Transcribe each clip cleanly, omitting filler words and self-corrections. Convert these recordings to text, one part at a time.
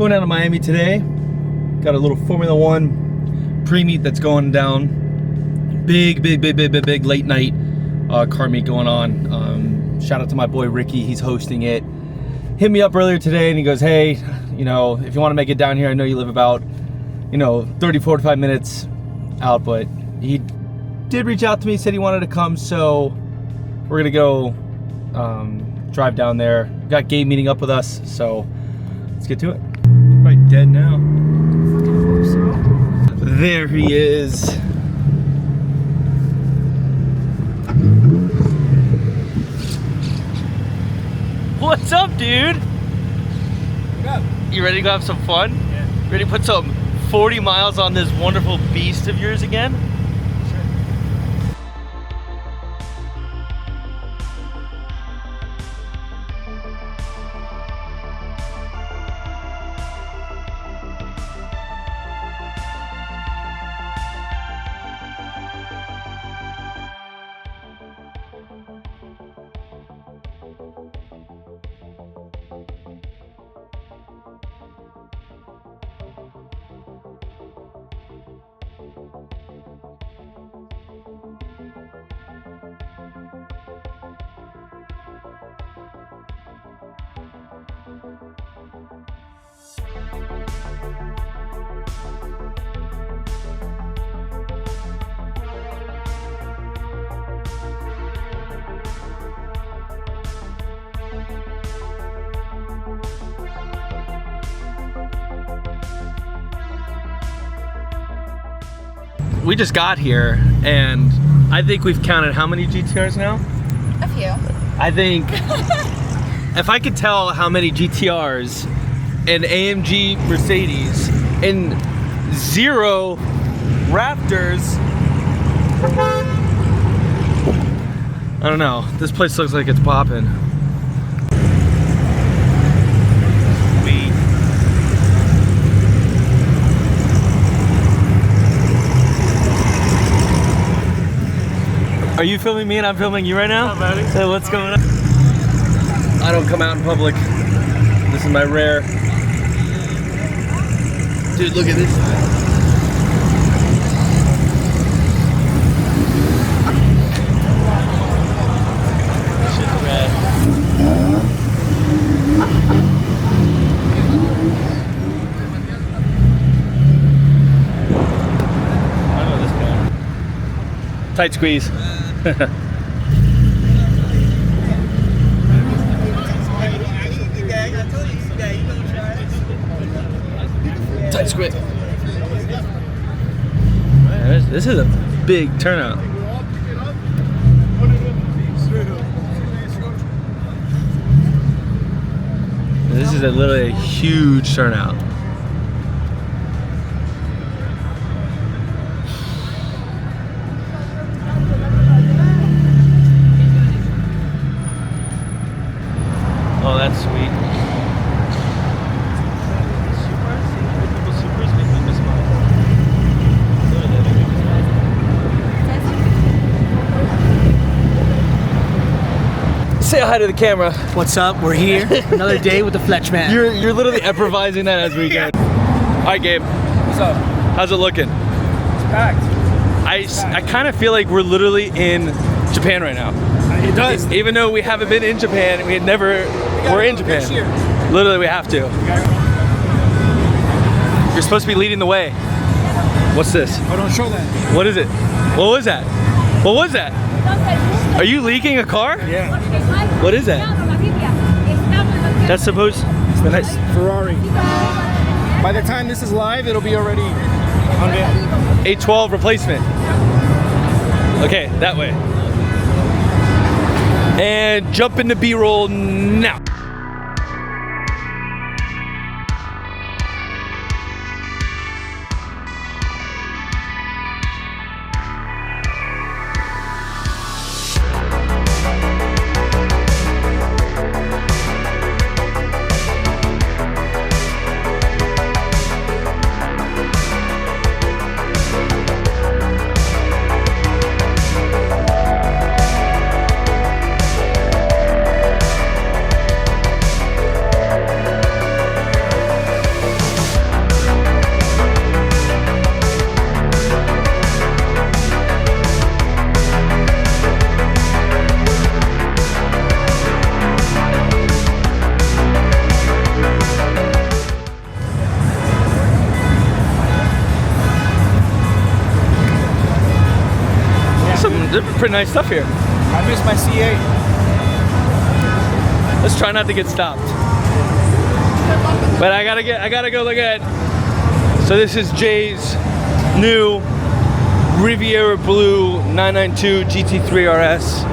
Going down to Miami today. Got a little Formula One pre-meet that's going down. Big late night car meet going on. Shout out to my boy Ricky, he's hosting it. Hit me up earlier today and he goes, hey, you know, if you want to make it down here, I know you live about, you know, 30, 45 minutes out, but he did reach out to me, said he wanted to come, so we're gonna go drive down there. Got Gabe meeting up with us, so let's get to it. Probably dead now. There he is. What's up, dude? What up? You ready to go have some fun? Yeah. Ready to put some 40 miles on this wonderful beast of yours again? Sure. We just got here and I think we've counted how many GTRs now? A few. I think if I could tell how many GTRs, an AMG Mercedes, and 0 Raptors, I don't know. This place looks like it's popping. Are you filming me and I'm filming you right now? Hey, what's going on? I don't come out in public. This is my rare. Dude, look at this. Shit's rad. I know this guy. Tight squeeze. Tight squid. This is a big turnout. This is literally a huge turnout. Oh, that's sweet. Say hi to the camera. What's up? We're here. Another day with the Fletch Man. You're literally improvising that as we go. All right, Gabe. What's up? How's it looking? It's packed. I kind of feel like we're literally in Japan right now. It does. Even though we haven't been in Japan, we're in Japan. Next year. Literally, we have to. You're supposed to be leading the way. What's this? Oh, don't show that. What is it? What was that? What was that? Are you leaking a car? Yeah. What is that? That's supposed. It's the nice Ferrari. By the time this is live, it'll be already unveiled. 812 replacement. Okay, that way. And jump into B-roll now. There's pretty nice stuff here. I miss my C8. Let's try not to get stopped. But I gotta go look at. So this is Jay's new Riviera Blue 992 GT3 RS.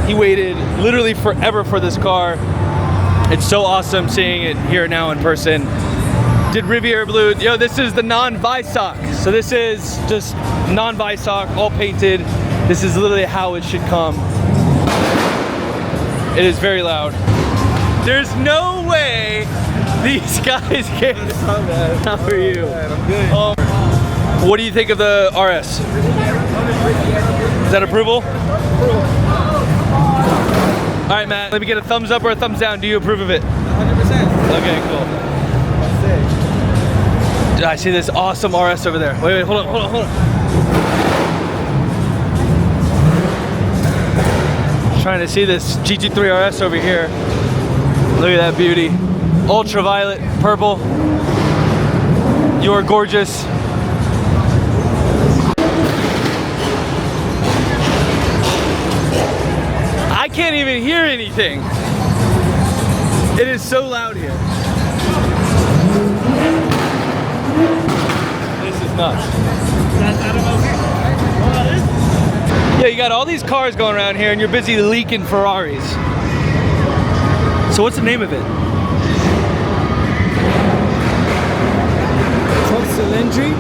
He waited literally forever for this car. It's so awesome seeing it here now in person. Did Riviera Blue, yo, this is the non-Visoc. So this is just non-Visoc, all painted. This is literally how it should come. It is very loud. There's no way these guys can. How are you? I'm good. What do you think of the RS? Is that approval? All right, Matt, let me get a thumbs up or a thumbs down. Do you approve of it? 100%. Okay, cool. I see this awesome RS over there. Wait, hold on. Trying to see this GT3 RS over here. Look at that beauty. Ultraviolet purple. You are gorgeous. I can't even hear anything. It is so loud here. This is nuts. Yeah, you got all these cars going around here and you're busy leaking Ferraris. So what's the name of it? Cylindry.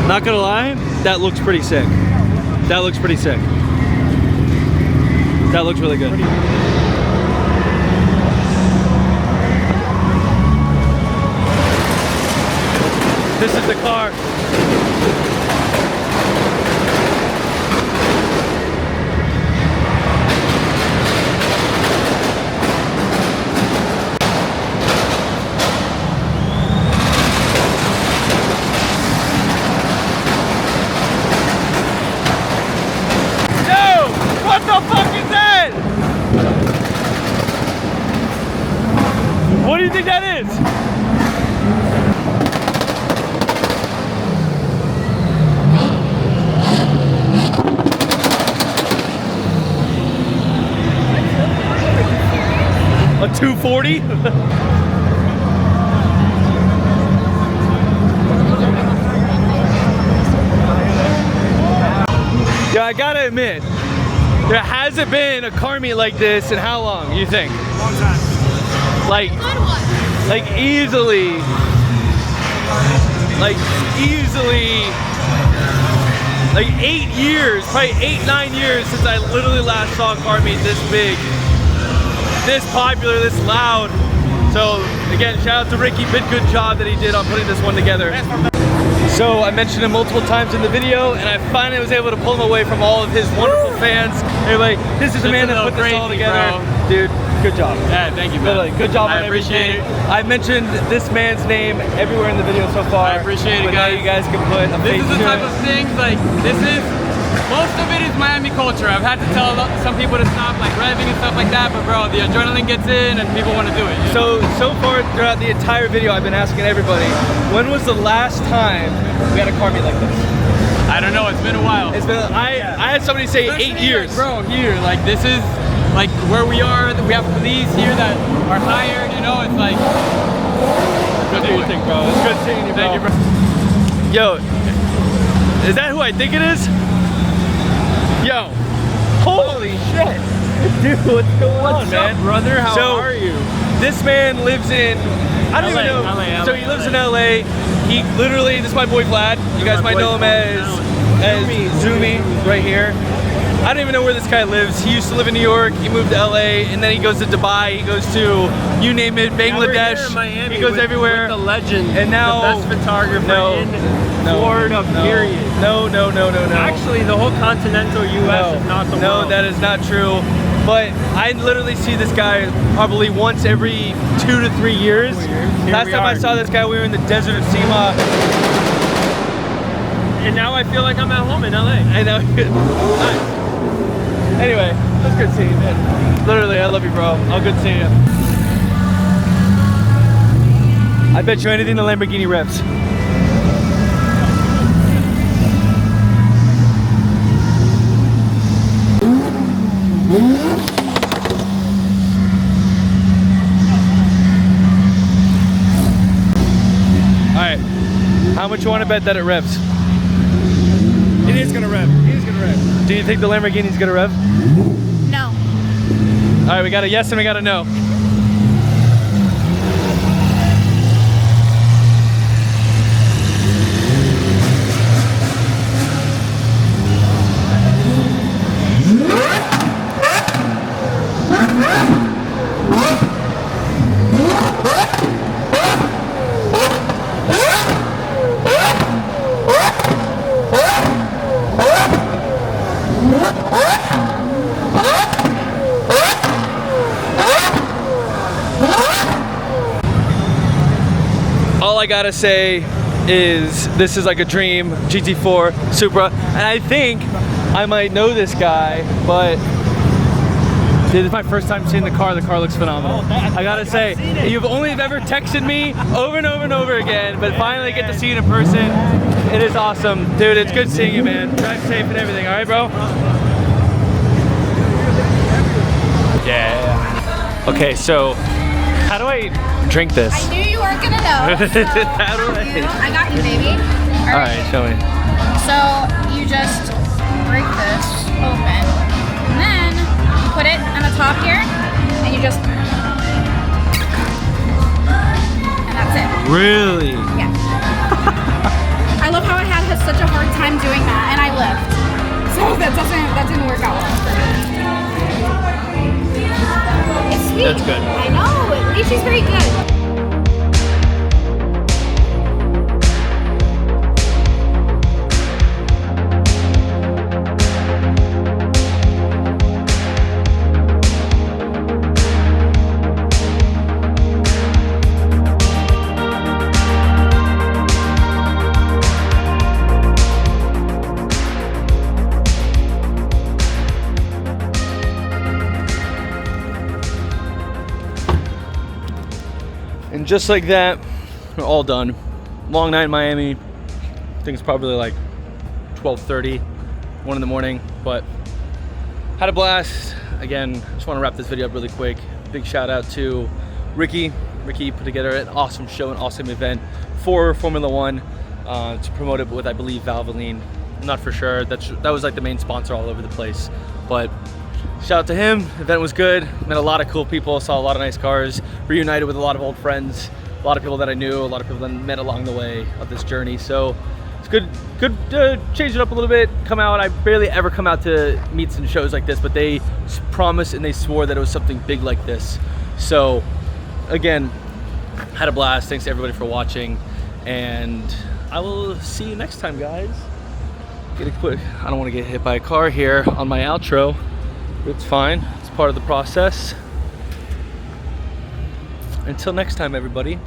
Not gonna lie, that looks pretty sick. That looks pretty sick. That looks really good. This is the car. What the fuck is that? What do you think that is? A 240? Yeah, I gotta admit, there hasn't been a car meet like this in how long, you think? Long time. Like easily, like 8 years, probably 8-9 years since I literally last saw a car meet this big, this popular, this loud. So again, shout out to Ricky, big good job that he did on putting this one together. So I mentioned him multiple times in the video, and I finally was able to pull him away from all of his wonderful fans. Everybody, this is the man that put this all together. Bro. Dude, good job. Yeah, thank you, man. Literally, good job on I appreciate everything. it. I mentioned this man's name everywhere in the video so far. I appreciate it, but now guys. you guys can put a This face is the to type it. of thing, like, most of it is Miami culture. I've had to tell some people to stop, like, revving and stuff like that, but bro, the adrenaline gets in and people want to do it. You know? So far throughout the entire video, I've been asking everybody, when was the last time we had a car meet like this? I don't know, it's been a while. It's been, I had somebody say Especially, 8 years. like, bro, here, like, this is, like, where we are. We have police here that are hired, you know, it's like, What do you think, bro? It's good seeing you, bro. Thank you, bro. Yo, is that who I think it is? Yo, holy shit. Dude, what's going on, man? What's up, brother? How are you? This man lives in, I don't LA, even know. LA, So he lives in LA. He literally, this is my boy Vlad. You guys might know him as Zoomy right here. I don't even know where this guy lives. He used to live in New York. He moved to LA, and then he goes to Dubai. He goes to, you name it, Bangladesh. Miami he goes with, everywhere. With the legend, And now, the best photographer in Florida, period. No. Actually, the whole continental U.S. is not the world. No, that is not true. But I literally see this guy probably once every 2 to 3 years. Last time I saw this guy, we were in the desert of Sema. And now I feel like I'm at home in LA. I know. Nice. Anyway, it's good seeing you, man. Literally, I love you, bro. All good seeing you. I bet you anything the Lamborghini revs. Alright, how much you want to bet that it revs? It is gonna rev. It is gonna rev. Do you think the Lamborghini's gonna rev? No. Alright, we got a yes and we got a no. All I gotta say is this is like a dream GT4 Supra, and I think I might know this guy, but this is my first time seeing the car. The car looks phenomenal. I gotta say, you've only ever texted me over and over and over again, but finally get to see it in person. It is awesome. Dude, it's good seeing you, man. Drive safe and everything, all right, bro? Yeah. Okay, so how do I drink this? I knew you weren't gonna know. So How do I got you, baby. All right, show me. So you just break this open, and then you put it on the top here, and you just, and that's it. Really? Yeah. I love how I had such a hard time doing that, and I lived. So that didn't work out well for me. It's sweet. That's good. I know. Lychee's very good. And just like that, we're all done. Long night in Miami. I think it's probably like 12:30, 1 in the morning, but had a blast. Again, just want to wrap this video up really quick. Big shout out to Ricky. Ricky put together an awesome show, an awesome event for Formula One to promote it with, I believe, Valvoline. I'm not for sure. That was like the main sponsor all over the place, but shout out to him. The event was good. Met a lot of cool people, saw a lot of nice cars, reunited with a lot of old friends, a lot of people that I knew, a lot of people that I met along the way of this journey. So it's good to change it up a little bit, come out. I barely ever come out to meets and shows like this, but they promised and they swore that it was something big like this. So again, had a blast. Thanks to everybody for watching, and I will see you next time, guys. Get a quick, I don't want to get hit by a car here on my outro. It's fine, it's part of the process. Until next time, everybody.